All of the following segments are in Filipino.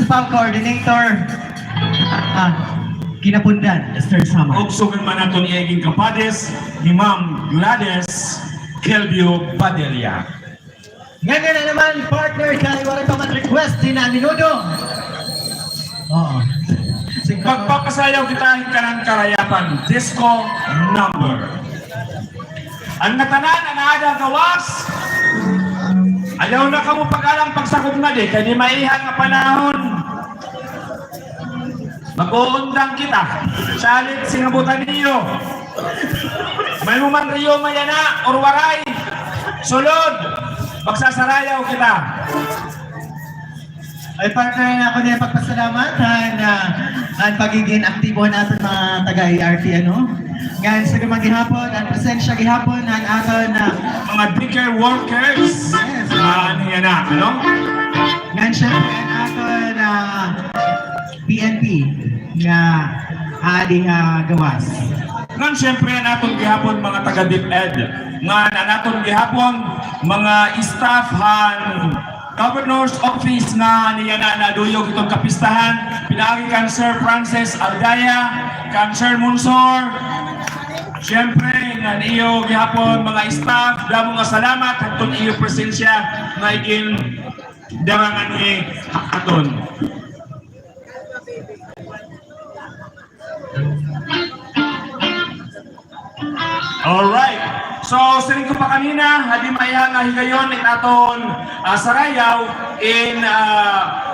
Municipal Coordinator, Kinapundan, Mr. Sama. Ug sugan man naton iaging kapades ni Ma'am Gladys Kelvio Padilla. Ngayon na naman, partner, kaya wala pa man request din na minudo. Oo. Magpapasayaw kita ka ng karayapan. Disco number. Ang natanan na naada gawas. Ayaw na ka mo pag-alang pagsakog na di. Kaya di maihan nga panahon. Mag-uundang kita. Salit singabutan niyo. May man riyo mayana or waray. Sulod. Magsasarayaw kita. Ay partner na ako niya pagpasalamat ang pagiging aktibo natin mga taga-ART ano. Ngayon sa gamang gihapon, ang presensya gihapon ang aton Mga bigger workers. Yes. Ano yan na, ano? ngayon syempre ang aton PNP nga adi gawas. Ngan siyempre naton gihapon mga taga DepEd. Nga naton gihapon mga staff Governor's Office na niya na naduyog itong kapistahan. Pinaagi kan Sir Francis Aldaya, kan Sir Monsor. Siyempre, nga niyo gihapon mga staff, damo nga salamat atong iyo presensya na iging darangan ni aton. Alright. So, sining ko pa kanina, hadi maya nga higayon itaton sarayaw in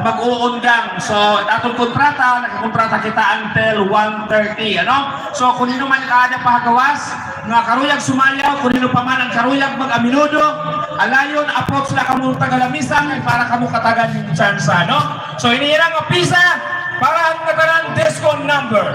mag-uundang. So, itatong kontrata, nakakontrata kita until 1:30, ano? So, kung nino man kaada pahagawas, nga karuyag sumayaw, kung nino pa man ang karuyag mag-aminudo, alayon, approach na kamo tagalamisan, para kamo katagan yung chance, ano? So, iniirang nga pisa, para ang katanan disco number.